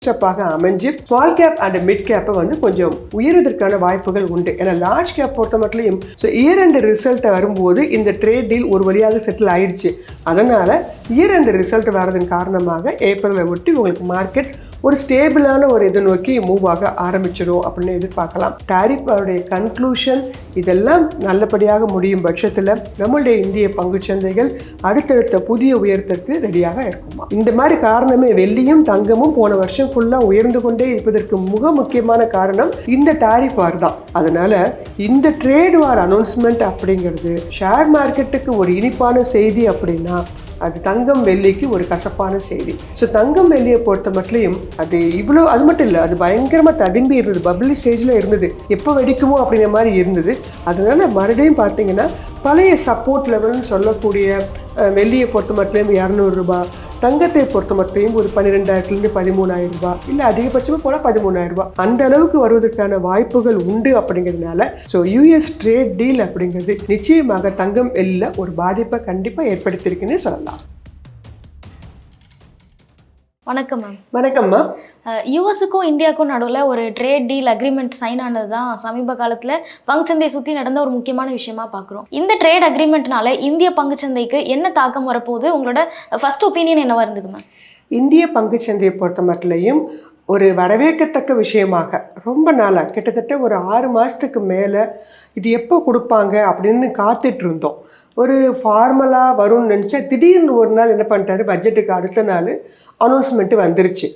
ஸ்டெப்பாக அமைஞ்சு small cap and mid கேப்பை வந்து கொஞ்சம் உயர்வதற்கான வாய்ப்புகள் உண்டு. ஏன்னா லார்ஜ் கேப் பொறுத்த மட்டும் இயர் அண்ட் ரிசல்ட் வரும்போது இந்த ட்ரேட் டீல் ஒரு வழியாக செட்டில் ஆயிடுச்சு. அதனால் இயர் அண்ட் ரிசல்ட் வரதன் காரணமாக ஏப்ரலை ஒட்டி உங்களுக்கு மார்க்கெட் ஒரு ஸ்டேபிளான ஒரு இதை நோக்கி மூவ் ஆக ஆரம்பிச்சிடும் அப்படின்னு எதிர்பார்க்கலாம். டாரிஃபோடைய கன்க்ளூஷன் இதெல்லாம் நல்லபடியாக முடியும் பட்சத்தில் நம்மளுடைய இந்திய பங்குச்சந்தைகள் அடுத்தடுத்த புதிய உயரத்திற்கு ரெடியாக இருக்குமா. இந்த மாதிரி காரணமே வெள்ளியும் தங்கமும் போன வருஷம் ஃபுல்லாக உயர்ந்து கொண்டே இருப்பதற்கு முக்கியமான காரணம் இந்த டாரிஃப் வார் தான். அதனால இந்த ட்ரேட் வார் அனௌன்ஸ்மெண்ட் அப்படிங்கிறது ஷேர் மார்க்கெட்டுக்கு ஒரு இனிப்பான செய்தி அப்படின்னா அது தங்கம் வெள்ளிக்கு ஒரு கசப்பான செய்தி. ஸோ தங்கம் வெள்ளியை பொறுத்த மட்டும் அது இவ்வளோ அது மட்டும் இல்லை, அது பயங்கரமாக ததும்பி இருந்தது, பப்ளி ஸ்டேஜில் இருந்தது, எப்போ வெடிக்குமோ அப்படிங்கிற மாதிரி இருந்தது. அதனால மறுபடியும் பார்த்தீங்கன்னா பழைய சப்போர்ட் லெவல்னு சொல்லக்கூடிய வெள்ளியை பொறுத்த மட்டும் 200 ரூபாய், தங்கத்தை பொறுத்த மட்டும் ஒரு 12,000 13,000 ரூபாய், இல்லை அதிகபட்சமாக போனால் 13,000 ரூபாய் அந்த அளவுக்கு வருவதற்கான வாய்ப்புகள் உண்டு. அப்படிங்கிறதுனால ஸோ யூஎஸ் ட்ரேட் டீல் அப்படிங்கிறது நிச்சயமாக தங்கம் வெள்ளியில் ஒரு பாதிப்பை கண்டிப்பாக ஏற்படுத்தியிருக்குன்னு சொல்லலாம். வணக்கம் மேம். வணக்கம்மா. யூஎஸுக்கும் இந்தியாவுக்கும் நடுவில் ஒரு ட்ரேட் டீல் அக்ரிமெண்ட் சைன் ஆனது தான் சமீப காலத்தில் பங்குச்சந்தையை சுற்றி நடந்த ஒரு முக்கியமான விஷயமா பார்க்குறோம். இந்த ட்ரேட் அக்ரிமெண்ட்னால இந்திய பங்குச்சந்தைக்கு என்ன தாக்கம் வரப்போகுது? உங்களோட ஃபர்ஸ்ட் ஒப்பீனியன் என்னவா இருந்தது மேம்? இந்திய பங்குச்சந்தையை பொறுத்த மட்டும் ஒரு வரவேற்கத்தக்க விஷயமாக ரொம்ப நாளாக கிட்டத்தட்ட ஒரு 6 மாதத்துக்கு மேலே இது எப்போ கொடுப்பாங்க அப்படின்னு காத்துட்டு இருந்தோம். ஒரு ஃபார்மலாக வரும்னு நினச்சா திடீர்னு ஒரு நாள் என்ன பண்ணிட்டாரு, பட்ஜெட்டுக்கு அடுத்த நாள் அனௌன்ஸ்மெண்ட்டு வந்துருச்சு.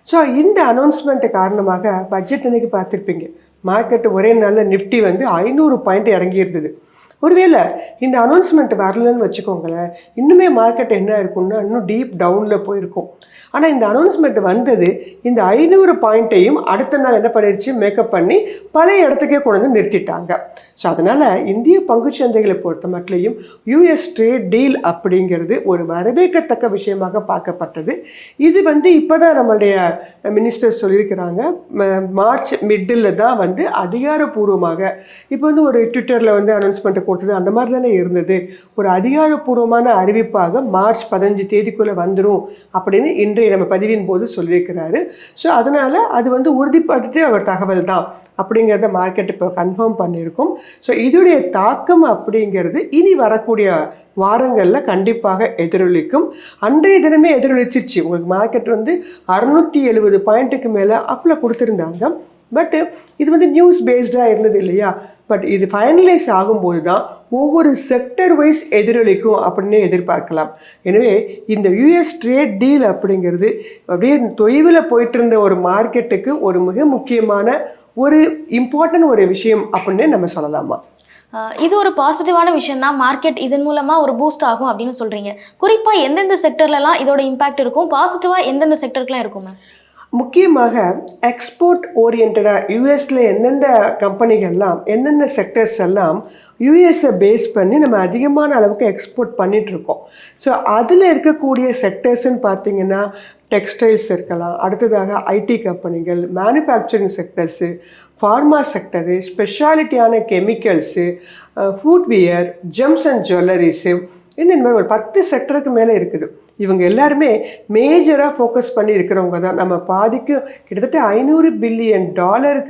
ஸோ இந்த அனௌன்ஸ்மெண்ட்டு காரணமாக பட்ஜெட் அன்றைக்கி பார்த்துருப்பீங்க, மார்க்கெட்டு ஒரே நாளில் நிஃப்டி வந்து 500 பாயிண்ட் இறங்கி இருந்தது. ஒருவேளை இந்த அனௌன்ஸ்மெண்ட் வரலன்னு வச்சுக்கோங்களேன், இன்னுமே மார்க்கெட் என்ன இருக்கும்னா இன்னும் டீப் டவுனில் போயிருக்கும். ஆனால் இந்த அனௌன்ஸ்மெண்ட் வந்தது இந்த 500 பாயிண்ட்டையும் அடுத்த நாள் என்ன பண்ணிடுச்சு, மேக்கப் பண்ணி பழைய இடத்துக்கே கொண்டு வந்து நிறுத்திட்டாங்க. ஸோ அதனால் இந்திய பங்குச்சந்தைகளை பொறுத்த மட்டும் யூஎஸ் ட்ரேட் டீல் அப்படிங்கிறது ஒரு வரவேற்கத்தக்க விஷயமாக பார்க்கப்பட்டது. இது வந்து இப்போ தான் நம்மளுடைய மினிஸ்டர் சொல்லியிருக்கிறாங்க, மார்ச் மிட்டில் தான் வந்து அதிகாரப்பூர்வமாக இப்போ வந்து ஒரு ட்விட்டரில் வந்து அனௌன்ஸ்மெண்ட் கொடுத்தது அந்த மாதிரி தானே இருந்தது. ஒரு அதிகாரப்பூர்வமான அறிவிப்பாக மார்ச் 15 தேதிக்குள்ளே வந்துடும் அப்படின்னு இன்றைய நம்ம பதிவின் போது சொல்லியிருக்கிறாரு. ஸோ அதனால் அது வந்து உறுதிப்படுத்தி அவர் தகவல் தான் அப்படிங்கிறத மார்க்கெட் இப்போ கன்ஃபார்ம் பண்ணியிருக்கும். ஸோ இதோடைய தாக்கம் அப்படிங்கிறது இனி வரக்கூடிய வாரங்களில் கண்டிப்பாக எதிரொலிக்கும். அன்றைய தினமே எதிரொலிச்சிருச்சு. உங்களுக்கு மார்க்கெட் வந்து 670 பாயிண்ட்டுக்கு மேலே அப்பில் கொடுத்துருந்தாங்க. பட்டு இது வந்து நியூஸ் பேஸ்டாக இருந்தது இல்லையா. பட் இது ஃபைனலைஸ் ஆகும்போது தான் ஒவ்வொரு செக்டர் வைஸ் எதிரொலிக்கும் அப்படின்னு எதிர்பார்க்கலாம். எனவே இந்த யூஎஸ் ட்ரேட் டீல் அப்படிங்கிறது அப்படியே தொய்வில் போயிட்டு இருந்த ஒரு மார்க்கெட்டுக்கு ஒரு மிக முக்கியமான ஒரு இம்பார்ட்டன்ட் ஒரு விஷயம் அப்படின்னு நம்ம சொல்லலாமா. இது ஒரு பாசிட்டிவான விஷயம் தான். மார்க்கெட் இதன் மூலமாக ஒரு பூஸ்ட் ஆகும் அப்படின்னு சொல்கிறீங்க. குறிப்பாக எந்தெந்த செக்டர்லலாம் இதோட இம்பாக்ட் இருக்கும், பாசிட்டிவாக எந்தெந்த செக்டருக்குலாம் இருக்கும் மேம்? முக்கியமாக எக்ஸ்போர்ட் ஓரியன்டாக யூஎஸில் எந்தெந்த கம்பெனிகள்லாம் எந்தெந்த செக்டர்ஸ் எல்லாம் யூஎஸை பேஸ் பண்ணி நம்ம அதிகமான அளவுக்கு எக்ஸ்போர்ட் பண்ணிகிட்ருக்கோம். ஸோ அதில் இருக்கக்கூடிய செக்டர்ஸ்ன்னு பார்த்திங்கன்னா டெக்ஸ்டைல்ஸ் இருக்கலாம், அடுத்ததாக ஐடி கம்பெனிகள், மேனுஃபேக்சரிங் செக்டர்ஸு, ஃபார்மா செக்டரு, ஸ்பெஷாலிட்டியான chemicals, footwear, gems and jewelleries, இன்னும் இந்த மாதிரி ஒரு 10 செக்டருக்கு மேலே இருக்குது. இவங்க எல்லாருமே மேஜராக ஃபோக்கஸ் பண்ணி இருக்கிறவங்க தான். நம்ம பாதிக்கு கிட்டத்தட்ட $500 பில்லியன்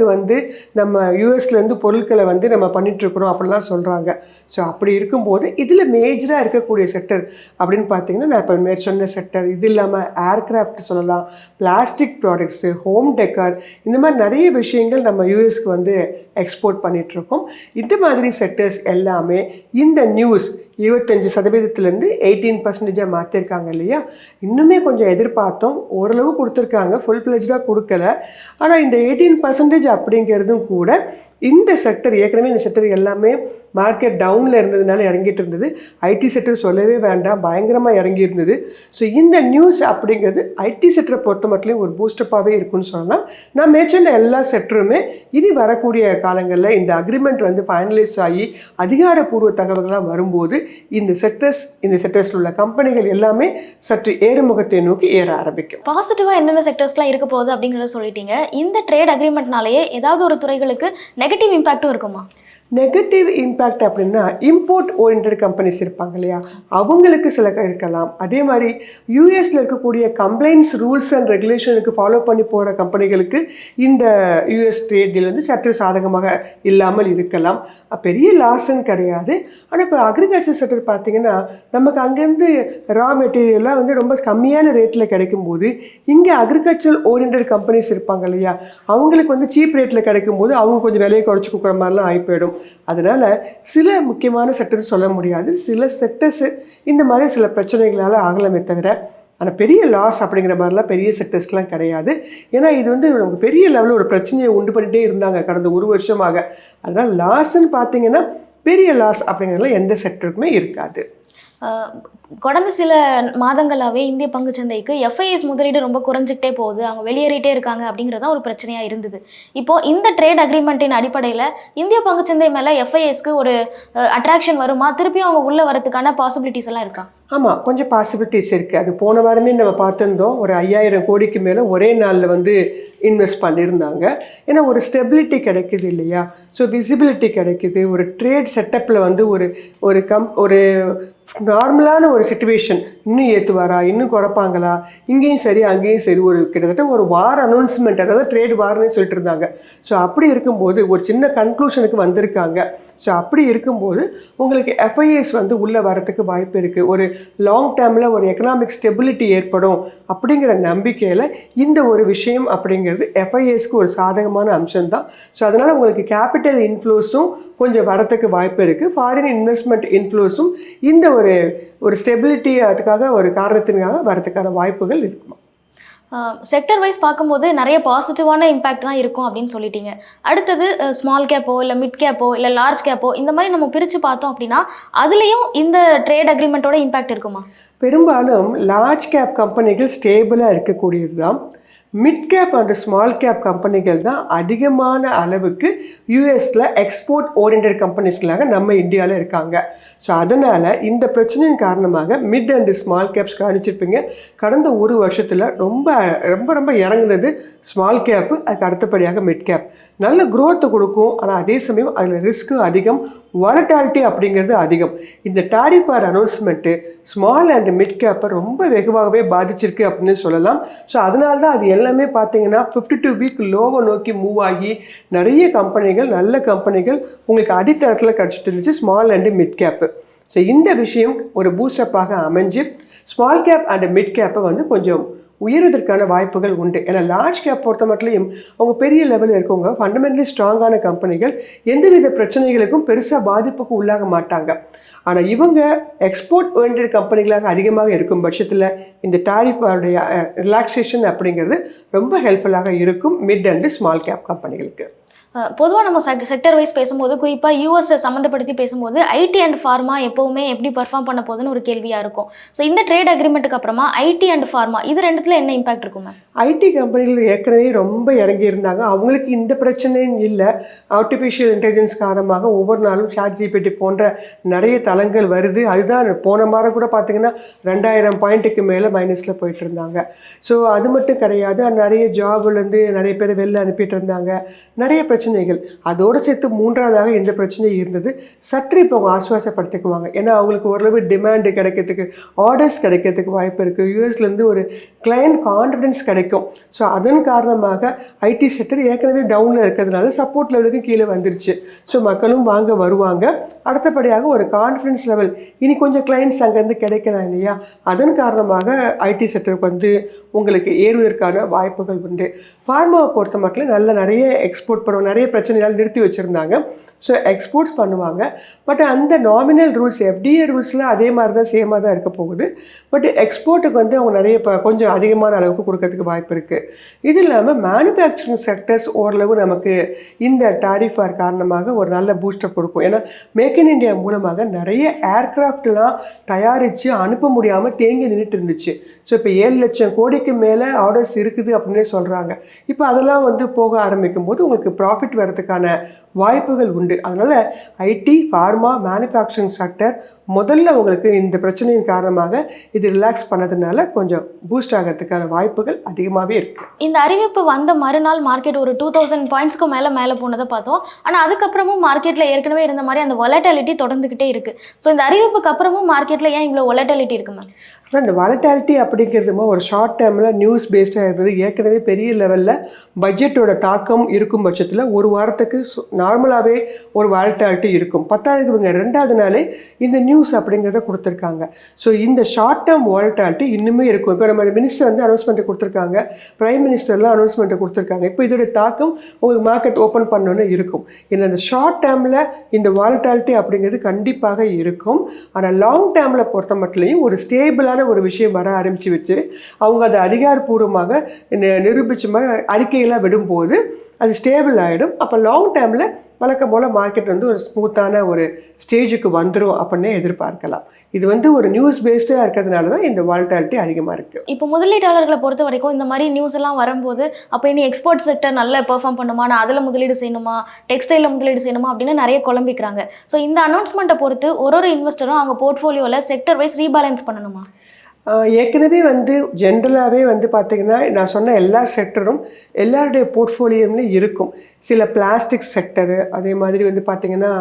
வந்து நம்ம யூஎஸ்லேருந்து பொருட்களை வந்து நம்ம பண்ணிகிட்ருக்குறோம் அப்படிலாம் சொல்கிறாங்க. ஸோ அப்படி இருக்கும்போது இதில் மேஜராக இருக்கக்கூடிய செக்டர் அப்படின்னு பார்த்தீங்கன்னா நான் இப்போ சொன்ன செக்டர், இது இல்லாமல் ஏர்க்ராஃப்ட் சொல்லலாம், பிளாஸ்டிக் ப்ராடக்ட்ஸு, ஹோம் டெக்கார், இந்த மாதிரி நிறைய விஷயங்கள் நம்ம யூஎஸ்க்கு வந்து எக்ஸ்போர்ட் பண்ணிகிட்ருக்கோம். இந்த மாதிரி செக்டர்ஸ் எல்லாமே இந்த நியூஸ் 25% 18% மாற்றிருக்காங்க இல்லையா. இன்னுமே கொஞ்சம் எதிர்பார்த்தோம், ஓரளவு கொடுத்துருக்காங்க, ஃபுல் ஃப்ளெஜ்டாக கொடுக்கல. ஆனால் இந்த 18% அப்படிங்கிறதும் கூட இந்த செக்டர் ஏற்கனவே இந்த செக்டர் எல்லாமே மார்க்கெட் டவுனில் இருந்ததுனால இறங்கிட்டு இருந்தது. ஐடி செக்டர் சொல்லவே வேண்டாம், பயங்கரமாக இறங்கி இருந்தது. ஸோ இந்த நியூஸ் அப்படிங்கிறது ஐடி செக்டரை பொறுத்த மட்டும் ஒரு பூஸ்டப்பாகவே இருக்குன்னு சொல்லலாம். நான் மேற்சொன்ன எல்லா செக்டருமே இனி வரக்கூடிய காலங்களில் இந்த அக்ரிமெண்ட் வந்து ஃபைனலைஸ் ஆகி அதிகாரப்பூர்வ தகவல்களாக வரும்போது இந்த செக்டர்ஸில் உள்ள கம்பெனிகள் எல்லாமே சற்று ஏறுமுகத்தை நோக்கி ஏற ஆரம்பிக்கும். பாசிட்டிவாக என்னென்ன செக்டர்ஸ்லாம் இருக்க போகுது அப்படிங்கிறத சொல்லிட்டீங்க. இந்த ட்ரேட் அக்ரிமெண்ட்னாலேயே ஏதாவது ஒரு துறைகளுக்கு நெகட்டிவ் இம்பாக்டும் இருக்குமா? நெகட்டிவ் இம்பேக்ட் அப்படின்னா இம்போர்ட் ஓரியன்ட் கம்பெனிஸ் இருப்பாங்க இல்லையா, அவங்களுக்கு சில இருக்கலாம். அதே மாதிரி யூஎஸில் இருக்கக்கூடிய கம்ப்ளைண்ட்ஸ் ரூல்ஸ் அண்ட் ரெகுலேஷனுக்கு ஃபாலோ பண்ணி போகிற கம்பெனிகளுக்கு இந்த யூஎஸ் ட்ரேட் டீல் வந்து சற்று சாதகமாக இல்லாமல் இருக்கலாம். பெரிய லாஸ்ன்னு கிடையாது. ஆனால் இப்போ அக்ரிகல்ச்சர் செக்டர் பார்த்தீங்கன்னா நமக்கு அங்கேருந்து ரா மெட்டீரியல்லாம் வந்து ரொம்ப கம்மியான ரேட்டில் கிடைக்கும்போது இங்கே அக்ரிகல்ச்சர் ஓரியன்ட் கம்பெனிஸ் இருப்பாங்க இல்லையா, அவங்களுக்கு வந்து சீப் ரேட்டில் கிடைக்கும்போது அவங்க கொஞ்சம் விலையை குறைச்சி கொடுக்குற மாதிரிலாம் ஆகி போயிடும். அதனால் சில முக்கியமான செக்டர்ஸ் சொல்ல முடியாது, சில செக்டர்ஸ் இந்த மாதிரி சில பிரச்சனைகளால் ஆகலமே தவிர ஆனால் பெரிய லாஸ் அப்படிங்கிற மாதிரிலாம் பெரிய செக்டர்ஸ்லாம் கிடையாது. ஏன்னா இது வந்து நமக்கு பெரிய லெவலில் ஒரு பிரச்சனையை உண்டு பண்ணிகிட்டே இருந்தாங்க கடந்த ஒரு வருஷமாக. அதனால் லாஸ்ன்னு பார்த்தீங்கன்னா பெரிய லாஸ் அப்படிங்கிறதுலாம் எந்த செக்டருக்குமே இருக்காது. கடந்த சில மாதங்களாகவே இந்திய பங்குச்சந்தைக்கு எஃப்ஐஎஸ் முதலீடு ரொம்ப குறைஞ்சிக்கிட்டே போகுது, அவங்க வெளியேறிட்டே இருக்காங்க அப்படிங்கிறதா ஒரு பிரச்சனையாக இருந்தது. இப்போது இந்த ட்ரேட் அக்ரிமெண்ட்டின் அடிப்படையில் இந்திய பங்குச்சந்தை மேலே எஃப்ஐஎஸ்க்கு ஒரு அட்ராக்ஷன் வருமா, திருப்பியும் அவங்க உள்ளே வரதுக்கான பாசிபிலிட்டிஸ் எல்லாம் இருக்கா? ஆமாம், கொஞ்சம் பாசிபிலிட்டிஸ் இருக்குது. அது போன வாரமே நம்ம பார்த்துருந்தோம். ஒரு 5000 கோடிக்கு மேலே ஒரே நாளில் வந்து இன்வெஸ்ட் பண்ணியிருந்தாங்க. ஏன்னா ஒரு ஸ்டெபிலிட்டி கிடைக்குது இல்லையா, ஸோ விசிபிலிட்டி கிடைக்குது. ஒரு ட்ரேட் செட்டப்பில் வந்து ஒரு நார்மலான ஒரு சிச்சுவேஷன், இன்னும் ஏற்றுவாரா, இன்னும் குறைப்பாங்களா, இங்கேயும் சரி அங்கேயும் சரி, ஒரு கிட்டத்தட்ட ஒரு வார் அனௌன்ஸ்மெண்ட், அதாவது ட்ரேட் வார்னு சொல்லிட்டு இருந்தாங்க. ஸோ அப்படி இருக்கும்போது ஒரு சின்ன கன்க்ளூஷனுக்கு வந்திருக்காங்க. ஸோ அப்படி இருக்கும்போது உங்களுக்கு எஃப்ஐஎஸ் வந்து உள்ளே வரத்துக்கு வாய்ப்பு இருக்குது. ஒரு லாங் டேர்மில் ஒரு எக்கனாமிக் ஸ்டெபிலிட்டி ஏற்படும் அப்படிங்கிற நம்பிக்கையில் இந்த ஒரு விஷயம் அப்படிங்கிறது எஃப்ஐஎஸ்க்கு ஒரு சாதகமான அம்சம்தான். ஸோ அதனால் உங்களுக்கு கேபிட்டல் இன்ஃப்ளோஸும் கொஞ்சம் வரத்துக்கு வாய்ப்பு இருக்குது. ஃபாரின் இன்வெஸ்ட்மெண்ட் இன்ஃப்ளோஸும் இந்த ஒரு ஸ்டெபிலிட்டி அதுக்காக ஒரு காரணத்திற்காக வரதுக்கான வாய்ப்புகள் இருக்குமா. செக்டர் வைஸ் பார்க்கும்போது நிறைய பாசிட்டிவான இம்பேக்ட் தான் இருக்கும் அப்படின்னு சொல்லிட்டீங்க. அடுத்தது ஸ்மால் கேப்போ இல்லை மிட் கேப்போ இல்லை லார்ஜ் கேப்போ இந்த மாதிரி நம்ம பிரித்து பார்த்தோம் அப்படின்னா அதுலேயும் இந்த ட்ரேட் அக்ரிமெண்ட்டோட இம்பேக்ட் இருக்குமா? பெரும்பாலும் லார்ஜ் கேப் கம்பெனிகள் ஸ்டேபிளாக இருக்கக்கூடியது தான். Mid cap and small cap கம்பெனிகள் தான் அதிகமான அளவுக்கு யூஎஸில் எக்ஸ்போர்ட் ஓரியன்ட் கம்பெனிஸ்களாக நம்ம இந்தியாவில் இருக்காங்க. ஸோ அதனால் இந்த பிரச்சனையின் காரணமாக மிட் அண்ட் ஸ்மால் கேப்ஸ் கவனிச்சிருப்பீங்க. கடந்த ஒரு வருஷத்தில் ரொம்ப ரொம்ப ரொம்ப இறங்குனது ஸ்மால் கேப்பு, அதுக்கு அடுத்தபடியாக மிட் கேப். நல்ல குரோத்தை கொடுக்கும், ஆனால் அதே சமயம் அதில் ரிஸ்க்கும் அதிகம், வாலட்டாலிட்டி அப்படிங்கிறது அதிகம். இந்த tariff announcement small and mid கேப்பை ரொம்ப வெகுவாகவே பாதிச்சிருக்கு அப்படின்னு சொல்லலாம். ஸோ அதனால தான் அது எல்லாமே பார்த்தீங்கன்னா 52 வீக் லோவை நோக்கி மூவ் ஆகி நிறைய கம்பெனிகள், நல்ல கம்பெனிகள் உங்களுக்கு அடித்தளத்தில் கிடச்சிட்டு இருந்துச்சு small and mid gap. So இந்த விஷயம் ஒரு பூஸ்டப்பாக அமைஞ்சு ஸ்மால் கேப் அண்ட் மிட் கேப்பை வந்து கொஞ்சம் உயர்வதற்கான வாய்ப்புகள் உண்டு. ஏன்னா லார்ஜ் கேப் பொறுத்த மட்டும் அவங்க பெரிய லெவலில் இருக்கவங்க ஃபண்டமெண்டலி ஸ்ட்ராங்கான கம்பெனிகள், எந்தவித பிரச்சனைகளுக்கும் பெருசாக பாதிப்புக்கு உள்ளாக மாட்டாங்க. ஆனால் இவங்க எக்ஸ்போர்ட் ஓரியன்ட் கம்பெனிகளாக அதிகமாக இருக்கும் பட்சத்தில் இந்த டாரிஃபோடைய ரிலாக்ஸேஷன் அப்படிங்கிறது ரொம்ப ஹெல்ப்ஃபுல்லாக இருக்கும் மிட் அண்ட் ஸ்மால் கேப் கம்பெனிகளுக்கு. பொதுவாக நம்ம செக்டர் வைஸ் பேசும்போது குறிப்பாக யூஎஸ் சம்மந்தப்படுத்தி பேசும்போது ஐடி அண்ட் ஃபார்மா எப்போவுமே எப்படி பர்ஃபார்ம் பண்ண போகுதுன்னு ஒரு கேள்வியாக இருக்கும். ஸோ இந்த ட்ரேட் அக்ரிமெண்ட்டுக்கு அப்புறமா ஐடி அண்ட் ஃபார்மா இது ரெண்டுத்தில் என்ன இம்பாக்ட் இருக்கும்? ஐடி கம்பெனிகள் ஏற்கனவே ரொம்ப இறங்கியிருந்தாங்க, அவங்களுக்கு இந்த பிரச்சனையும் இல்லை. ஆர்டிஃபிஷியல் இன்டெலிஜென்ஸ் காரணமாக ஒவ்வொரு நாளும் ChatGPT போன்ற நிறைய தளங்கள் வருது. அதுதான் போன வாரம் கூட பார்த்தீங்கன்னா 2000 பாயிண்ட்டுக்கு மேலே மைனஸில் போயிட்டு இருந்தாங்க. ஸோ அது மட்டும் கிடையாது, நிறைய ஜாப்லேருந்து நிறைய பேர் வெளில அனுப்பிட்டு இருந்தாங்க, நிறைய பிரச்சனைகள். அதோடு சேர்த்து மூன்றாவதாக இந்த பிரச்சனை இருந்தது. சற்று இப்போ அவங்க ஆசுவாசப்படுத்திக்குவாங்க. ஏன்னா அவங்களுக்கு ஓரளவு டிமாண்டு கிடைக்கிறதுக்கு, ஆர்டர்ஸ் கிடைக்கிறதுக்கு வாய்ப்பு இருக்குது. யூஎஸ்லேருந்து ஒரு கிளையண்ட் கான்ஃபிடன்ஸ் கிடைக்கும். ஸோ அதன் காரணமாக ஐடி செக்டர் ஏற்கனவே டவுனில் இருக்கிறதுனால சப்போர்ட் லெவலுக்கு கீழே வந்துருச்சு. ஸோ மக்களும் வாங்க வருவாங்க. அடுத்தபடியாக ஒரு கான்ஃபிடன்ஸ் லெவல், இனி கொஞ்சம் கிளைண்ட்ஸ் அங்கேருந்து கிடைக்கலாம் இல்லையா, அதன் காரணமாக ஐடி செக்டருக்கு வந்து உங்களுக்கு ஏறுவதற்கான வாய்ப்புகள் உண்டு. ஃபார்மாவை பொறுத்த மட்டும் நிறைய எக்ஸ்போர்ட் பண்ணுவாங்க, நிறைய பிரச்சனைகள் நிறுத்தி வச்சுருந்தாங்க. ஸோ எக்ஸ்போர்ட்ஸ் பண்ணுவாங்க. பட் அந்த நாமினல் ரூல்ஸ் FDA ரூல்ஸில் அதே மாதிரி தான் சேமாக தான் இருக்க போகுது. பட் எக்ஸ்போர்ட்டுக்கு வந்து அவங்க நிறைய கொஞ்சம் அதிகமான அளவுக்கு கொடுக்கறதுக்கு வாய்ப்பு இருக்குது. இது இல்லாமல் மேனுஃபேக்சரிங் செக்டர்ஸ் ஓரளவு நமக்கு இந்த டாரிஃபார் காரணமாக ஒரு நல்ல பூஸ்டப் கொடுக்கும். ஏன்னா மேக் இன் இண்டியா மூலமாக நிறைய ஏர்க்ராஃப்ட்லாம் தயாரித்து அனுப்ப முடியாமல் தேங்கி நின்றுட்டு இருந்துச்சு. ஸோ இப்போ 7 லட்சம் கோடிக்கு மேலே ஆர்டர்ஸ் இருக்குது அப்படின்னே சொல்கிறாங்க. இப்போ அதெல்லாம் வந்து போக ஆரம்பிக்கும் போது உங்களுக்கு ப்ராஃபிட் வரதுக்கான வாய்ப்புகள் உண்டு. அதனால் ஐடி, ஃபார்மா, மேனுஃபேக்சரிங் செக்டர் முதல்ல உங்களுக்கு இந்த பிரச்சனையின் காரணமாக இது ரிலாக்ஸ் பண்ணதுனால கொஞ்சம் பூஸ்ட் ஆகிறதுக்கான வாய்ப்புகள் அதிகமாகவே இருக்குது. இந்த அறிவிப்பு வந்த மறுநாள் மார்க்கெட் ஒரு 2000 பாயிண்ட்ஸ்க்கு மேலே போனதை பார்த்தோம். ஆனால் அதுக்கப்புறமும் மார்க்கெட்டில் ஏற்கனவே இருந்த மாதிரி அந்த வொலட்டிலிட்டி தொடர்ந்துக்கிட்டே இருக்குது. ஸோ இந்த அறிவிப்புக்கு அப்புறமும் மார்க்கெட்டில் ஏன் இவ்வளோ வொலட்டிலிட்டி இருக்கு மேம்? ஆனால் இந்த வாலட்டாலிட்டி அப்படிங்கிறதுமா ஒரு ஷார்ட் டேர்மில் நியூஸ் பேஸ்டாக இருந்தது. ஏற்கனவே பெரிய லெவலில் பட்ஜெட்டோட தாக்கம் இருக்கும் பட்சத்தில் ஒரு வாரத்துக்கு நார்மலாகவே ஒரு வாலட்டாலிட்டி இருக்கும். 10வது இவங்க 2வது நாளே இந்த நியூஸ் அப்படிங்கிறத கொடுத்துருக்காங்க. ஸோ இந்த ஷார்ட் டேர்ம் வாலட்டாலிட்டி இன்னுமே இருக்கும். இப்போ நம்ம மினிஸ்டர் வந்து அனௌன்ஸ்மெண்ட்டை கொடுத்துருக்காங்க, பிரைம் மினிஸ்டர்லாம் அனௌன்ஸ்மெண்ட்டை கொடுத்துருக்காங்க. இப்போ இதோட தாக்கம் உங்களுக்கு மார்க்கெட் ஓப்பன் பண்ணோன்னு இருக்கும். இந்த ஷார்ட் டேர்மில் இந்த வாலட்டாலிட்டி அப்படிங்கிறது கண்டிப்பாக இருக்கும். ஆனால் லாங் டேர்மில் பொறுத்த மட்டும் ஒரு ஸ்டேபிளான ஒரு விஷயம் வர ஆரம்பிச்சு வச்சு அவங்க அதை அதிகாரப்பூர்வமாக நிரூபிச்ச மாதிரி அறிக்கையெல்லாம் விடும்போது அது ஸ்டேபிள் ஆகிடும். அப்போ லாங் டேர்மில் வழக்கம் போல் மார்க்கெட் வந்து ஒரு ஸ்மூத்தான ஒரு ஸ்டேஜுக்கு வந்துடும் அப்படின்னு எதிர்பார்க்கலாம். இது வந்து ஒரு நியூஸ் பேஸ்டாக இருக்கிறதுனால தான் இந்த வாலட்டாலிட்டி அதிகமாக இருக்குது. இப்போ முதலீட்டாளர்களை பொறுத்த வரைக்கும் இந்த மாதிரி நியூஸ் எல்லாம் வரும்போது அப்போ இனி எக்ஸ்போர்ட் செக்டர் நல்லா பெர்ஃபார்ம் பண்ணுமா, நான் அதில் முதலீடு செய்யணுமா, டெக்ஸ்டைலில் முதலீடு செய்யணுமா அப்படின்னு நிறைய குழம்பிக்கிறாங்க. ஸோ இந்த அனௌன்ஸ்மெண்ட்டை பொறுத்து ஒரு இன்வெஸ்டரும் அவங்க போர்ட்ஃபோலியோவில் செக்டர் வைஸ் ரீபேலன்ஸ் பண்ணணுமா? ஏற்கனவே வந்து ஜென்ரலாகவே வந்து பார்த்திங்கன்னா நான் சொன்ன எல்லா செக்டரும் எல்லாருடைய போர்ட்ஃபோலியோம்லேயும் இருக்கும். சில பிளாஸ்டிக் செக்டரு, அதே மாதிரி வந்து பார்த்திங்கன்னா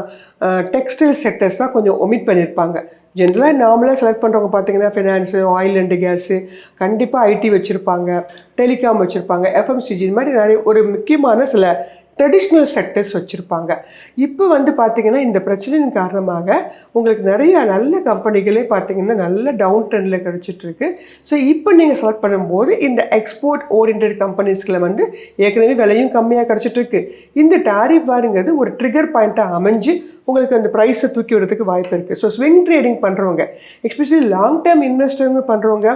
டெக்ஸ்டைல் செக்டர்ஸ் தான் கொஞ்சம் ஒமிட் பண்ணியிருப்பாங்க. ஜென்ரலாக நார்மலாக செலக்ட் பண்ணுறவங்க பார்த்திங்கன்னா ஃபினான்ஸு, ஆயில் அண்டு கேஸு, கண்டிப்பாக ஐடி வச்சுருப்பாங்க, டெலிகாம் வச்சுருப்பாங்க, எஃப்எம்சிஜி, இது மாதிரி நிறைய ஒரு முக்கியமான சில ட்ரெடிஷ்னல் செக்டர்ஸ் வச்சுருப்பாங்க. இப்போ வந்து பார்த்திங்கன்னா இந்த பிரச்சனையின் காரணமாக உங்களுக்கு நிறைய நல்ல கம்பெனிகளே பார்த்திங்கன்னா நல்ல டவுன் ட்ரெண்டில் கிடச்சிட்ருக்கு. ஸோ இப்போ நீங்கள் செலக்ட் பண்ணும்போது இந்த எக்ஸ்போர்ட் ஓரியன்ட் கம்பெனிஸ்களை வந்து ஏற்கனவே விலையும் கம்மியாக கிடச்சிட்ருக்கு. இந்த டாரிஃப் வாருங்கிறது ஒரு ட்ரிகர் பாயிண்ட்டாக அமைஞ்சு உங்களுக்கு அந்த ப்ரைஸை தூக்கி விடுறதுக்கு வாய்ப்பு இருக்குது. ஸோ ஸ்விங் ட்ரேடிங் பண்ணுறவங்க, எஸ்பெஷலி லாங் டேர்ம் இன்வெஸ்டர்னு பண்ணுறவங்க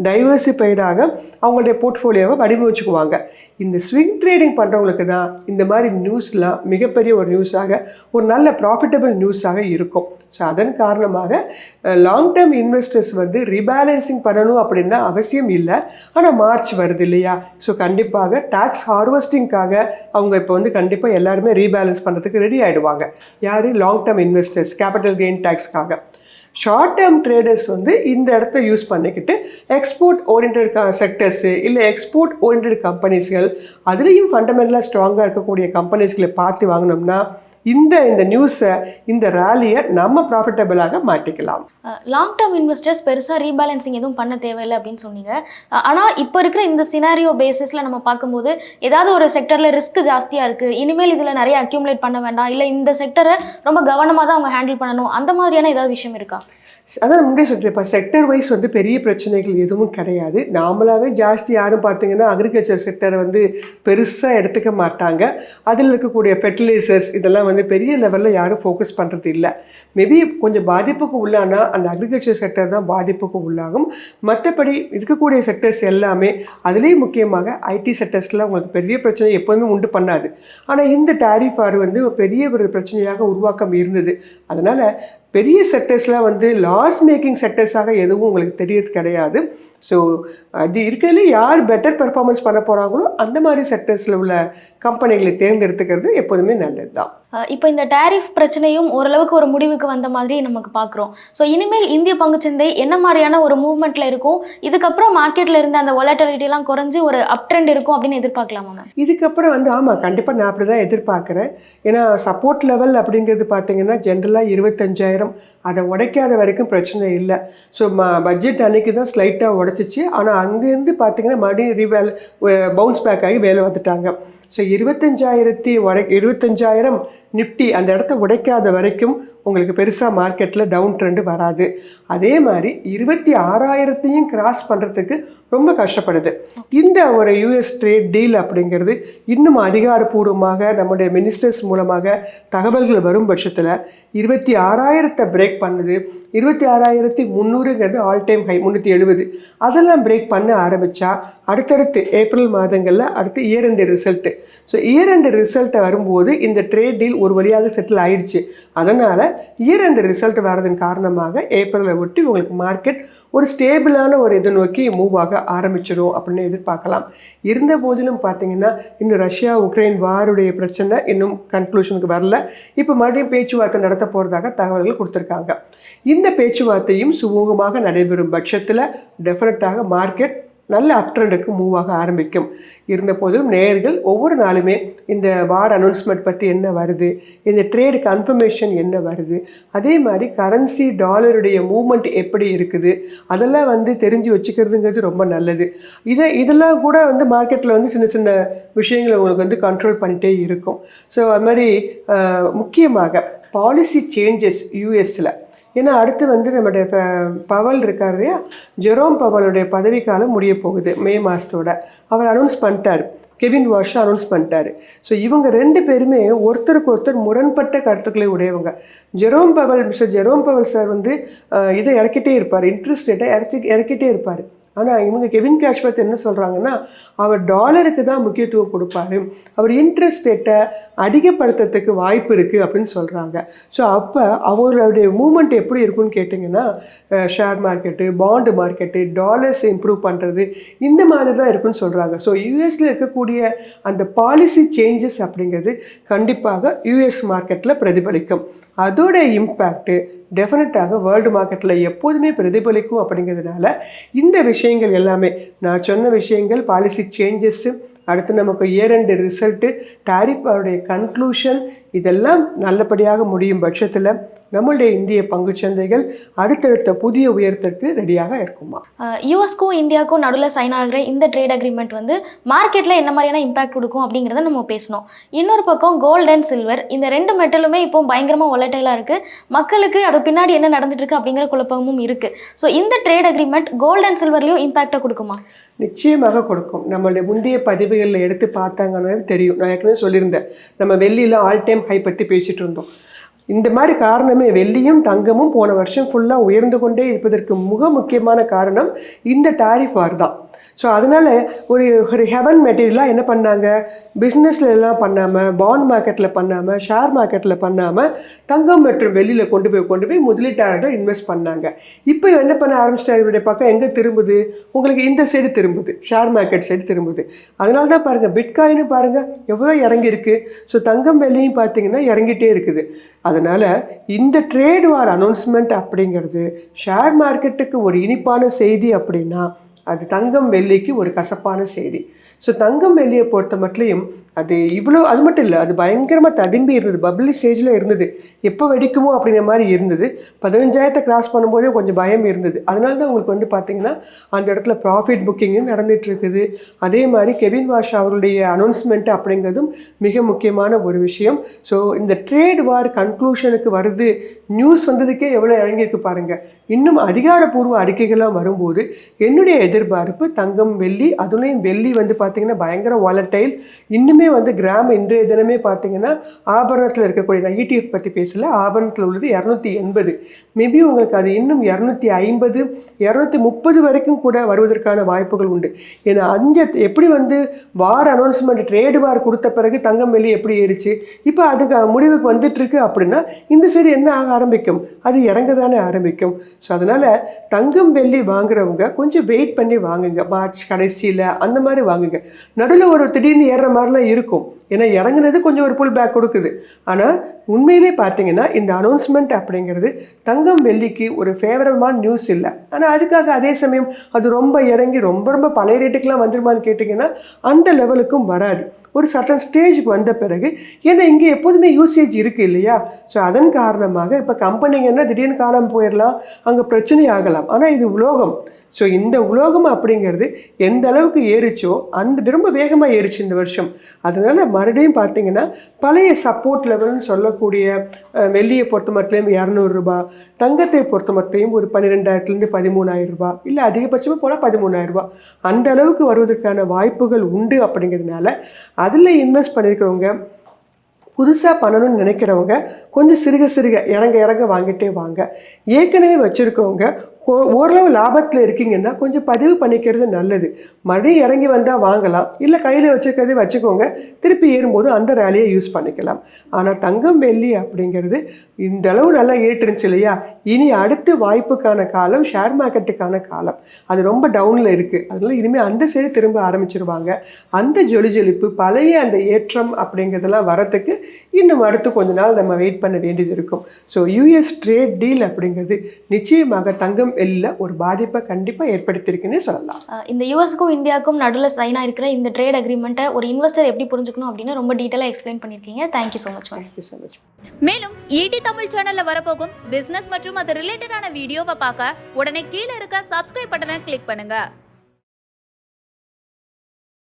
டைவர்சிஃபைடாக அவங்களுடைய போர்ட்ஃபோலியோவை வடிவமைச்சுக்குவாங்க. இந்த ஸ்விங் ட்ரேடிங் பண்ணுறவங்களுக்கு தான் இந்த மாதிரி நியூஸ்லாம் மிகப்பெரிய ஒரு நியூஸாக, ஒரு நல்ல ப்ராஃபிட்டபிள் நியூஸாக இருக்கும். ஸோ அதன் காரணமாக லாங் டேர்ம் இன்வெஸ்டர்ஸ் வந்து ரீபேலன்சிங் பண்ணணும் அப்படின்னா அவசியம் இல்லை. ஆனால் மார்ச் வருது இல்லையா, ஸோ கண்டிப்பாக டேக்ஸ் ஹார்வெஸ்டிங்காக அவங்க இப்போ வந்து கண்டிப்பாக எல்லாருமே ரீபேலன்ஸ் பண்ணுறதுக்கு ரெடி ஆகிடுவாங்க. யார்? Long term investors capital gain டேக்ஸ்க்காக. ஷார்ட் டேர்ம் ட்ரேடர்ஸ் வந்து இந்த இடத்த யூஸ் பண்ணிக்கிட்டு எக்ஸ்போர்ட் ஓரியன்ட் செக்டர்ஸு இல்லை எக்ஸ்போர்ட் ஓரியன்ட் கம்பெனிஸ்கள், அதுலேயும் ஃபண்டமெண்டலாக ஸ்ட்ராங்காக இருக்கக்கூடிய கம்பெனிஸ்களை பார்த்து வாங்கினோம்னா இந்த நியூஸை, இந்த ரேலியை நம்ம ப்ராஃபிட்டபிளாக மாற்றிக்கலாம். லாங் டேர்ம் இன்வெஸ்டர்ஸ் பெருசாக ரீபேலன்சிங் எதுவும் பண்ண தேவையில்லை அப்படின்னு சொன்னீங்க. ஆனால் இப்போ இருக்கிற இந்த சினாரியோ பேசிஸில் நம்ம பார்க்கும்போது ஏதாவது ஒரு செக்டரில் ரிஸ்க் ஜாஸ்தியாக இருக்குது, இனிமேல் இதில் நிறைய அக்யூமுலேட் பண்ண வேண்டாம், இல்லை இந்த செக்டரை ரொம்ப கவனமாக தான் அவங்க ஹேண்டில் பண்ணணும், அந்த மாதிரியான ஏதாவது விஷயம் இருக்கா? அதான் முன்னே சொல்கிறேன், இப்போ செக்டர் வைஸ் வந்து பெரிய பிரச்சனைகள் எதுவும் கிடையாது. நார்மலாகவே ஜாஸ்தி யாரும் பார்த்தீங்கன்னா அக்ரிகல்ச்சர் செக்டரை வந்து பெருசாக எடுத்துக்க மாட்டாங்க. அதில் இருக்கக்கூடிய ஃபெர்டிலைசர்ஸ் இதெல்லாம் வந்து பெரிய லெவலில் யாரும் ஃபோக்கஸ் பண்ணுறது இல்லை. மேபி கொஞ்சம் பாதிப்புக்கு உள்ளானா அந்த அக்ரிகல்ச்சர் செக்டர் தான் பாதிப்புக்கு உள்ளாகும். மற்றபடி இருக்கக்கூடிய செக்டர்ஸ் எல்லாமே, அதுலேயும் முக்கியமாக ஐடி செக்டர்ஸில் உங்களுக்கு பெரிய பிரச்சனை எப்போதுமே உண்டு பண்ணாது. ஆனால் இந்த டாரிஃப் வந்து பெரிய ஒரு பிரச்சனையாக உருவாக்கம் இருந்தது. அதனால் பெரிய செக்டர்ஸ்லாம் வந்து லாஸ் மேக்கிங் செக்டர்ஸாக எதுவும் உங்களுக்கு தெரியறது கிடையாது. ஸோ அது இருக்கிறதுல யார் பெட்டர் பெர்ஃபார்மன்ஸ் பண்ண போகிறாங்களோ அந்த மாதிரி செக்டர்ஸில் உள்ள கம்பெனிகளை தேர்ந்தெடுத்துக்கிறது எப்போதுமே நல்லது தான். இப்போ இந்த டேரிஃப் பிரச்சனையும் ஓரளவுக்கு ஒரு முடிவுக்கு வந்த மாதிரி நமக்கு பார்க்குறோம். ஸோ இனிமேல் இந்திய பங்குச்சந்தை என்ன மாதிரியான ஒரு மூவ்மெண்ட்டில் இருக்கும், இதுக்கப்புறம் மார்க்கெட்டில் இருந்த அந்த வொலட்டிலிட்டிலாம் குறைஞ்சி ஒரு அப் ட்ரெண்ட் இருக்கும் அப்படின்னு எதிர்பார்க்கலாமா மேம்? இதுக்கப்புறம் வந்து ஆமாம், கண்டிப்பாக நான் அப்படி தான் எதிர்பார்க்குறேன். ஏன்னா சப்போர்ட் லெவல் அப்படிங்கிறது பார்த்தீங்கன்னா ஜென்ரலாக 25,000, அதை உடைக்காத வரைக்கும் பிரச்சனை இல்லை. ஸோ பட்ஜெட் அன்னைக்கு தான் ஸ்லைட்டாக உடைச்சிச்சு. ஆனால் அங்கேருந்து பார்த்தீங்கன்னா மறுபடியும் பவுன்ஸ் பேக் ஆகி வேலை வந்துட்டாங்க. ஸோ 25,000 நிஃப்டி அந்த இடத்த உடைக்காத வரைக்கும் உங்களுக்கு பெருசாக மார்க்கெட்டில் டவுன் ட்ரெண்டு வராது. அதே மாதிரி 26,000 கிராஸ் பண்ணுறதுக்கு ரொம்ப கஷ்டப்படுது. இந்த ஒரு யூஎஸ் ட்ரேட் டீல் அப்படிங்கிறது இன்னும் அதிகாரப்பூர்வமாக நம்முடைய மினிஸ்டர்ஸ் மூலமாக தகவல்கள் வரும் பட்சத்தில் 26,000 பிரேக் பண்ணுது. 26,300ங்கிறது ஆல் டைம் ஹை 370. அதெல்லாம் பிரேக் பண்ண ஆரம்பித்தா அடுத்தடுத்து ஏப்ரல் மாதங்களில் அடுத்து year end result. So year end ரிசல்ட்டை வரும்போது இந்த ட்ரேட் டீல் ஒரு வழியாக செட்டில் ஆயிடுச்சு. அதனால் இயர் எண்ட் ரிசல்ட் வரதன் காரணமாக ஏப்ரலை ஒட்டி உங்களுக்கு மார்க்கெட் ஒரு ஸ்டேபிளான ஒரு இதை நோக்கி மூவ் ஆக ஆரம்பிச்சிடும் அப்படின்னு எதிர்பார்க்கலாம். இருந்த போதிலும் பார்த்தீங்கன்னா இன்னும் ரஷ்யா உக்ரைன் வாருடைய பிரச்சனை இன்னும் கன்க்ளூஷனுக்கு வரல. இப்போ மறுபடியும் பேச்சுவார்த்தை நடத்த போகிறதாக தகவல்கள் கொடுத்துருக்காங்க. இந்த பேச்சுவார்த்தையும் சுமூகமாக நடைபெறும் பட்சத்தில் டெஃபினட்டாக மார்க்கெட் நல்ல அப்ட்ரெண்டுக்கு மூவ் ஆக ஆரம்பிக்கும். இருந்த போதிலும் நேயர்கள் ஒவ்வொரு நாளுமே இந்த வார் அனௌன்ஸ்மெண்ட் பற்றி என்ன வருது, இந்த ட்ரேடு கன்ஃபர்மேஷன் என்ன வருது, அதே மாதிரி கரன்சி டாலருடைய மூவ்மெண்ட் எப்படி இருக்குது, அதெல்லாம் வந்து தெரிஞ்சு வச்சுக்கிறதுங்கிறது ரொம்ப நல்லது. இதெல்லாம் கூட வந்து மார்க்கெட்டில் வந்து சின்ன சின்ன விஷயங்களை உங்களுக்கு வந்து கண்ட்ரோல் பண்ணிகிட்டே இருக்கும். ஸோ அது மாதிரி முக்கியமாக பாலிசி சேஞ்சஸ் யூஎஸில், ஏன்னா அடுத்து வந்து நம்மளுடைய பவல் இருக்கார் இல்லையா, ஜெரோம் பவலுடைய பதவிக்காலம் முடிய போகுது மே மாதத்தோட. அவர் அனௌன்ஸ் பண்ணிட்டார், கெவின் வாஷ் அனௌன்ஸ் பண்ணிட்டாரு. ஸோ இவங்க ரெண்டு பேருமே ஒருத்தருக்கு ஒருத்தர் முரண்பட்ட கருத்துக்களை உடையவங்க. மிஸ்டர் ஜெரோம் பவல் சார் வந்து இதை இறக்கிட்டே இருப்பார், இன்ட்ரெஸ்ட் ரேட்டை இறக்கிட்டே இருப்பார். ஆனால் இவங்க கெவின் கேஷ்வர்த் என்ன சொல்கிறாங்கன்னா, அவர் டாலருக்கு தான் முக்கியத்துவம் கொடுப்பாரு, அவர் இன்ட்ரெஸ்ட் ரேட்டை அதிகப்படுத்துறதுக்கு வாய்ப்பு இருக்குது அப்படின்னு சொல்கிறாங்க. ஸோ அப்போ அவர்களுடைய மூமெண்ட் எப்படி இருக்குன்னு கேட்டிங்கன்னா, share market, bond market, dollars improve பண்ணுறது, இந்த மாதிரி தான் இருக்குன்னு சொல்கிறாங்க. ஸோ யூஎஸில் இருக்கக்கூடிய அந்த பாலிசி சேஞ்சஸ் அப்படிங்கிறது கண்டிப்பாக யூஎஸ் மார்க்கெட்டில் பிரதிபலிக்கும். அதோட இம்பேக்ட்டு டெஃபினட்டாக வேர்ல்டு மார்க்கெட்டில் எப்போதுமே பிரதிபலிக்கும். அப்படிங்கிறதுனால இந்த விஷயங்கள் எல்லாமே, நான் சொன்ன விஷயங்கள், பாலிசி சேஞ்சஸ்ஸு, அடுத்து நமக்கு இயர் எண்ட் ரிசல்ட்டு, டாரிஃப் அவருடைய கன்க்ளூஷன், இதெல்லாம் நல்லபடியாக முடியும் பட்சத்தில் நம்மளுடைய இந்திய பங்குச்சந்தைகள் அடுத்தடுத்த புதிய உயரத்திற்கு ரெடியாக இருக்குமா. யூஎஸ்க்கும் இந்தியாவுக்கும் நடுவில் சைன் ஆகிற இந்த ட்ரேட் அக்ரிமெண்ட் வந்து மார்க்கெட்டில் என்ன மாதிரியான இம்பாக்ட் கொடுக்கும் அப்படிங்கிறத நம்ம பேசணும். இன்னொரு பக்கம் கோல்டு அண்ட் சில்வர், இந்த ரெண்டு மெட்டலுமே இப்போ பயங்கரமாக ஒலட்டைலாக இருக்குது. மக்களுக்கு அது பின்னாடி என்ன நடந்துட்டு இருக்கு அப்படிங்கிற குழப்பமும் இருக்குது. ஸோ இந்த ட்ரேட் அக்ரிமெண்ட் கோல்டு அண்ட் சில்வர்லையும் இம்பாக்டை கொடுக்குமா? நிச்சயமாக கொடுக்கும். நம்மளுடைய முந்தைய பதிவுகளில் எடுத்து பார்த்தாங்கன்னு தெரியும். நான் ஏற்கனவே சொல்லியிருந்தேன், நம்ம வெள்ளியில் ஆல் டைம் ஹை பற்றி பேசிகிட்டு இருந்தோம். இந்த மாதிரி காரணமே, வெள்ளியும் தங்கமும் போன வருஷம் ஃபுல்லாக உயர்ந்து கொண்டே இருப்பதற்கு முக்கியமான காரணம் இந்த டாரிஃப் வார் தான். ஸோ அதனால் ஒரு ஹெவன் மெட்டீரியலாக என்ன பண்ணாங்க, பிஸ்னஸில் எல்லாம் பண்ணாமல், பாண்ட் மார்க்கெட்டில் பண்ணாமல், ஷேர் மார்க்கெட்டில் பண்ணாமல், தங்கம் மற்றும் வெளியில் கொண்டு போய் முதலீட்டாளர்கள் இன்வெஸ்ட் பண்ணாங்க. இப்போ என்ன பண்ண ஆரம்பிச்சிட்டாரு, இவருடைய பக்கம் எங்கே திரும்புது, உங்களுக்கு இந்த சைடு திரும்புது, ஷேர் மார்க்கெட் சைடு திரும்புது. அதனால தான் பாருங்கள், பிட்காயின்னு பாருங்கள் எவ்வளோ இறங்கியிருக்கு. ஸோ தங்கம் வெள்ளியும் பார்த்தீங்கன்னா இறங்கிட்டே இருக்குது. அதனால் இந்த ட்ரேட் வார் அனௌன்ஸ்மெண்ட் அப்படிங்கிறது ஷேர் மார்க்கெட்டுக்கு ஒரு இனிப்பான செய்தி அப்படின்னா அது தங்கம் வெள்ளிக்கு ஒரு கசப்பான செய்தி. ஸோ தங்கம் வெள்ளியை பொறுத்த மட்டும் அது அது மட்டும் இல்லை, அது பயங்கரமாக ததும்பி இருந்தது, பப்ளி ஸ்டேஜில் இருந்தது, எப்போ வெடிக்குமோ அப்படிங்கிற மாதிரி இருந்தது. 15,000 கிராஸ் பண்ணும்போதே கொஞ்சம் பயம் இருந்தது. அதனால தான் உங்களுக்கு வந்து பார்த்திங்கன்னா அந்த இடத்துல ப்ராஃபிட் புக்கிங்கும் நடந்துகிட்டு இருக்குது. அதே மாதிரி கெவின் வாஷ் அவருடைய அனௌன்ஸ்மெண்ட் அப்படிங்கிறதும் மிக முக்கியமான ஒரு விஷயம். ஸோ இந்த ட்ரேட் வார் கன்க்ளூஷனுக்கு வருது, நியூஸ் வந்ததுக்கே எவ்வளோ இறங்கியிருக்கு பாருங்கள். இன்னும் அதிகாரப்பூர்வ அறிக்கைகள்லாம் வரும்போது என்னுடைய எதிர்பார்ப்பு தங்கம் வெள்ளி, அதுலேயும் வெள்ளி வந்து பார்த்திங்கன்னா பயங்கர வாலட்டைல். இன்னுமே வந்து கிராம் இன்றைய தினமே பார்த்தீங்கன்னா ஆபரணத்தில் இருக்கக்கூடிய, நான் ETF பற்றி பேசல, ஆபரணத்தில் உள்ளது 280, மேபி உங்களுக்கு அது இன்னும் 250 230 வரைக்கும் கூட வருவதற்கான வாய்ப்புகள் உண்டு. ஏன்னா அங்கே எப்படி வந்து வார் அனௌன்ஸ்மெண்ட் ட்ரேடு வார் கொடுத்த பிறகு தங்கம் வெள்ளி எப்படி ஏறிச்சு, இப்போ அதுக்கு முடிவுக்கு வந்துட்டு இருக்கு அப்படின்னா இந்த சைடு என்ன ஆக ஆரம்பிக்கும், அது இறங்க தானே ஆரம்பிக்கும். ஸோ அதனால் தங்கம் வெள்ளி வாங்குறவங்க கொஞ்சம் வெயிட் பண்ணி வாங்குங்க, மார்ச் கடைசியில் அந்த மாதிரி வாங்குங்க. நடுவில் ஒரு திடீர்னு ஏறுற மாதிரிலாம் இருக்கும், ஏன்னா இறங்குனது கொஞ்சம் ஒரு புல் பேக் கொடுக்குது. ஆனால் உண்மையிலே பார்த்தீங்கன்னா இந்த அனௌன்ஸ்மெண்ட் அப்படிங்கிறது தங்கம் வெள்ளிக்கு ஒரு ஃபேவரபிளான நியூஸ் இல்லை. ஆனால் அதுக்காக அதே சமயம் அது ரொம்ப இறங்கி ரொம்ப பழைய ரேட்டுக்கெலாம் வந்துருமான்னு கேட்டிங்கன்னா அந்த லெவலுக்கும் வராது. ஒரு சர்டன் ஸ்டேஜுக்கு வந்த பிறகு, ஏன்னா இங்கே எப்போதுமே யூசேஜ் இருக்குது இல்லையா. ஸோ அதன் காரணமாக இப்போ கம்பெனிங்கன்னா திடீர்னு காணாமல் போயிடலாம், அங்கே பிரச்சனை ஆகலாம். ஆனால் இது உலோகம். ஸோ இந்த உலோகம் அப்படிங்கிறது எந்த அளவுக்கு ஏறிச்சோ அந்த ரொம்ப வேகமாக ஏறிச்சு இந்த வருஷம். அதனால மறுபடியும் பார்த்தீங்கன்னா பழைய சப்போர்ட் லெவல்னு சொல்லக்கூடிய வெள்ளியை பொறுத்த மட்டும் 200 ரூபாய், தங்கத்தை பொறுத்த மட்டும் ஒரு 12,000 13,000 ரூபாய், இல்லை அதிகபட்சமாக போனால் 13,000 ரூபாய், அந்த அளவுக்கு வருவதற்கான வாய்ப்புகள் உண்டு. அப்படிங்கிறதுனால அதில் இன்வெஸ்ட் பண்ணியிருக்கிறவங்க, புதுசாக பண்ணணும்னு நினைக்கிறவங்க கொஞ்சம் சிறுக இறங்க வாங்கிட்டே வாங்க. ஏற்கனவே வச்சுருக்கவங்க ஓரளவு லாபத்தில் இருக்கீங்கன்னா கொஞ்சம் பதிவு பண்ணிக்கிறது நல்லது. மறுபடியும் இறங்கி வந்தால் வாங்கலாம், இல்லை கையில் வச்சுக்கிறதே வச்சுக்கோங்க, திருப்பி ஏறும்போது அந்த ரேலியை யூஸ் பண்ணிக்கலாம். ஆனால் தங்கம் வெள்ளி அப்படிங்கிறது இந்த அளவு நல்லா ஏற்றுருந்துச்சு இல்லையா, இனி அடுத்த வாய்ப்புக்கான காலம் ஷேர் மார்க்கெட்டுக்கான காலம். அது ரொம்ப டவுனில் இருக்குது. அதனால இனிமேல் அந்த சைடு திரும்ப ஆரம்பிச்சிருவாங்க. அந்த ஜொலிப்பு பழைய அந்த ஏற்றம் அப்படிங்கிறதெல்லாம் வரத்துக்கு இன்னும் அடுத்து கொஞ்ச நாள் நம்ம வெயிட் பண்ண வேண்டியது இருக்கும். ஸோ யூஎஸ் ட்ரேட் டீல் அப்படிங்கிறது நிச்சயமாக தங்கம் வெளியில் ஒரு பாதிப்பை கண்டிப்பாக ஏற்படுத்தியிருக்குன்னு சொல்லலாம். இந்த யூஎஸ்க்கும் இந்தியாவுக்கும் நடுவில் சைன் ஆயிருக்கிற இந்த ட்ரேட் அக்ரிமெண்ட்டை ஒரு இன்வெஸ்டர் எப்படி புரிஞ்சுக்கணும் அப்படின்னு ரொம்ப டீட்டெயிலாக எக்ஸ்பிளைன் பண்ணியிருக்கீங்க. Thank you so much. Thank you so much. மேலும் ஈடி தமிழ் சேனல்ல வரப்போகும் பிசினஸ் மற்றும் அது ரிலேட்டடான வீடியோவை பார்க்க உடனே கீழே இருக்க சப்ஸ்கிரைப் பட்டனை கிளிக் பண்ணுங்க.